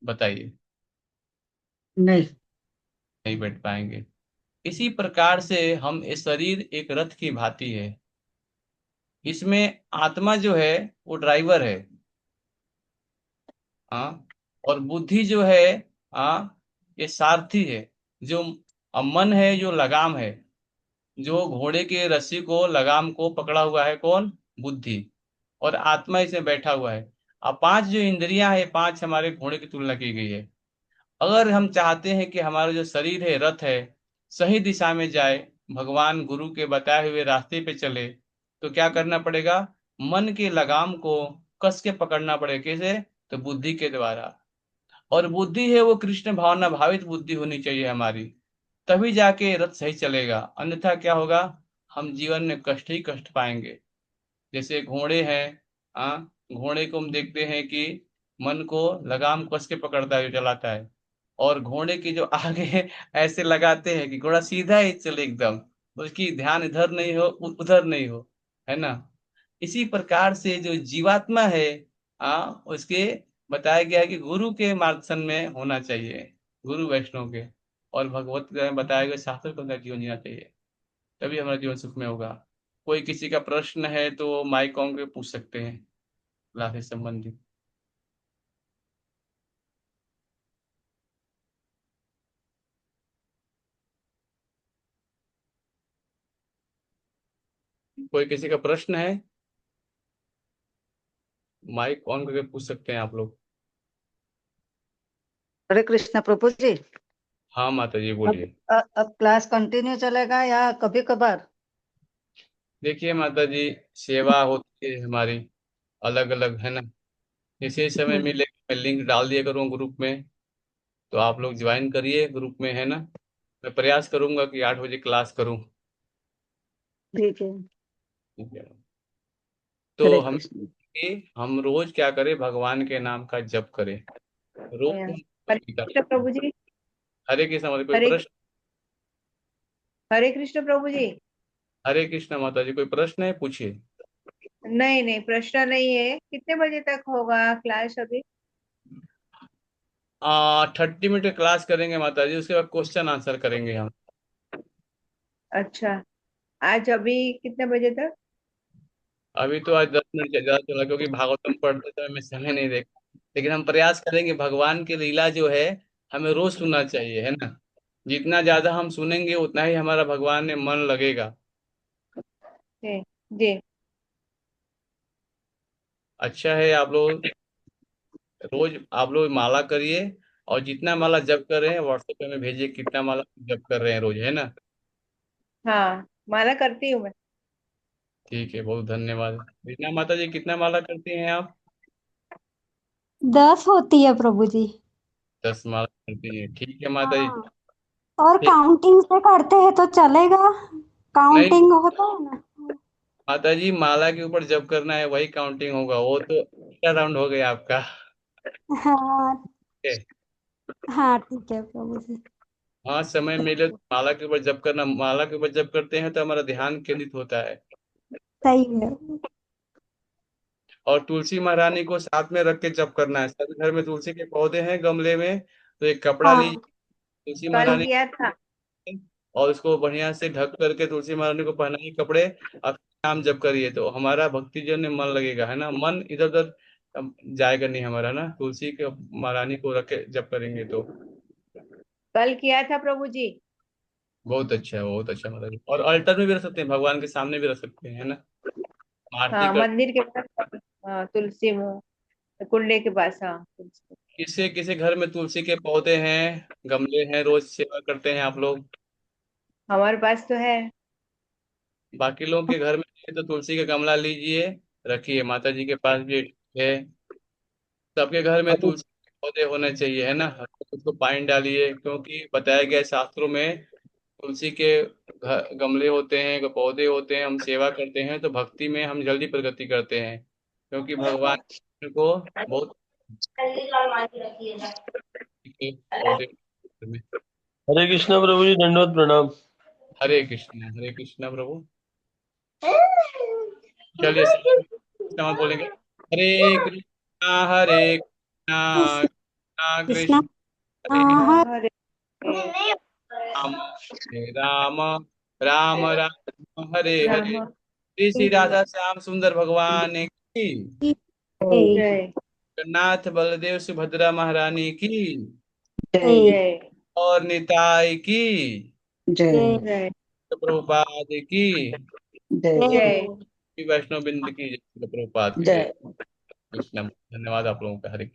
बताइए। नहीं। नहीं बैठ पाएंगे। इसी प्रकार से हम ये शरीर एक रथ की भांति है। इसमें आत्मा जो है वो ड्राइवर है। हाँ, और बुद्धि जो है, हाँ, ये सारथी है। जो मन है, जो लगाम है, जो घोड़े के रस्सी को लगाम को पकड़ा हुआ है, कौन? बुद्धि। और आत्मा इसमें बैठा हुआ है। अब 5 जो इंद्रियां है, 5 हमारे घोड़े की तुलना की गई है। अगर हम चाहते हैं कि हमारा जो शरीर है, रथ है, सही दिशा में जाए, भगवान गुरु के बताए हुए रास्ते पे चले, तो क्या करना पड़ेगा? मन के लगाम को कस के पकड़ना पड़ेगा। कैसे? तो बुद्धि के द्वारा। और बुद्धि है वो कृष्ण भावना भावित बुद्धि होनी चाहिए हमारी, तभी जाके रथ सही चलेगा। अन्यथा क्या होगा? हम जीवन में कष्ट ही कष्ट पाएंगे। जैसे घोड़े हैं, हाँ, घोड़े को हम देखते हैं कि मन को लगाम कस के पकड़ता है जो चलाता है, और घोड़े की जो आगे ऐसे लगाते हैं कि घोड़ा सीधा ही चले एकदम, उसकी ध्यान इधर नहीं हो उधर नहीं हो, है ना। इसी प्रकार से जो जीवात्मा है, उसके बताया गया है कि गुरु के मार्गदर्शन में होना चाहिए, गुरु वैष्णव के, और भगवत में बताया गया शास्त्र को अंदर जीवन जीना चाहिए, तभी हमारा जीवन सुखमय होगा। कोई किसी का प्रश्न है तो माइक ऑन के पूछ सकते हैं, क्लास से संबंधित। कोई किसी का प्रश्न है, माइक ऑन करके पूछ सकते हैं आप लोग। हरे कृष्ण प्रभु जी। हाँ माता जी अब बोलिए। अब क्लास कंटिन्यू चलेगा या कभी कभार? देखिए माता जी, सेवा होती है हमारी अलग अलग, है ना। इसी समय मिले मैं लिंक डाल दिया करूँ ग्रुप में, तो आप लोग ज्वाइन करिए ग्रुप में, है ना। मैं प्रयास करूंगा कि 8 बजे क्लास करूं। ठीक है। ठीक है। तो हरे हम कृष्ण। हम रोज क्या करें, भगवान के नाम का जप करें रोज। हरे कृष्ण प्रभु जी। हरे कृष्ण हमारे कोई हरे प्रश्न? हरे कृष्ण प्रभु जी। हरे कृष्ण माता जी, कोई प्रश्न है पूछिए। नहीं नहीं, प्रश्न नहीं है। कितने बजे तक होगा क्लास अभी? 30 मिनट क्लास करेंगे माता जी, उसके बाद क्वेश्चन आंसर करेंगे हम। अच्छा, आज अभी कितने बजे तक? अभी तो आज 10 मिनट ज्यादा चला, क्योंकि भागवतम पढ़ते समय मैं समय नहीं देखा, लेकिन हम प्रयास करेंगे। भगवान की लीला जो है हमें रोज सुनना चाहिए, है ना। जितना ज्यादा हम सुनेंगे उतना ही हमारा भगवान में मन लगेगा। जी जी। अच्छा है, आप लोग रोज आप लोग माला करिए, और जितना माला जप कर रहे हैं व्हाट्सएप पे में भेजिए, कितना माला जप कर रहे हैं रोज, है ना। हाँ, माला करती हूँ मैं। ठीक है, बहुत धन्यवाद। रीना माता जी, कितना माला करती हैं आप? 10 होती है प्रभु जी। 10 माला करती हैं, ठीक है माता जी। हाँ, और ठीक। काउंटिंग से करते हैं तो चलेगा। नहीं काउंटिंग होता है ना। माता जी, माला के ऊपर जप करना है वही काउंटिंग होगा, वो तो एक्स्ट्रा राउंड हो गया आपका। हाँ। ठीक है। हाँ ठीक है प्रभु जी। हाँ, समय मिले तो माला के ऊपर जप करना, माला के ऊपर जप करते हैं तो हमारा ध्यान केंद्रित होता है। सही है। और तुलसी महारानी को साथ में रख के जप करना है। सभी घर में तुलसी के पौधे हैं गमले में, तो एक कपड़ा लीजिए, हाँ तुलसी कल महारानी, किया था। और उसको बढ़िया से ढक करके तुलसी महारानी को पहनाइए कपड़े, और नाम जप करिए, तो हमारा भक्ति जन में मन लगेगा, है ना। मन इधर उधर जाएगा नहीं हमारा ना, तुलसी के महारानी को रख के जप करेंगे तो। कल किया था प्रभु जी। बहुत अच्छा है, बहुत अच्छा मतलब। और अल्टर में भी रख सकते हैं, भगवान के सामने भी रख सकते हैं, है ना। आरती हाँ, कर, मंदिर के पास। हाँ, तुलसी मुँह कुंडे के पास। हाँ, तुलसी। किसी किसी घर में तुलसी के पौधे हैं, गमले हैं, रोज सेवा करते हैं आप लोग। हमारे पास तो है। बाकी लोगों के घर में है तो तुलसी का गमला लीजिए, रखिए, माता जी के पास भी है। सबके घर में हरे तुलसी के पौधे होने चाहिए, है ना। उसको पानी डालिए, क्योंकि बताया गया है शास्त्रों में, तुलसी के गमले होते हैं, पौधे होते हैं, हम सेवा करते हैं तो भक्ति में हम जल्दी प्रगति करते हैं, क्योंकि भगवान को बहुत पौधे में। हरे कृष्णा प्रभु जी, दंडवत प्रणाम। हरे कृष्णा प्रभु। चलिए कृष्णा मत बोलेंगे। हरे कृष्णा कृष्णा कृष्णा। कृष्ण हरे हाँ हरे राम, हरे राम, राम राम हरे हरे। राम। श्री श्री राधा श्याम सुंदर भगवान की, हरे। जय जगन्नाथ बलदेव सुभद्रा महारानी की, जय जय जय और निताई की, जय जय जय प्रभुपाद की, जय जय। जय। वैष्णव बिंद की, जय प्रभुपाद की जय। जय। कृष्ण, धन्यवाद आप लोगों का। हरे कृष्ण।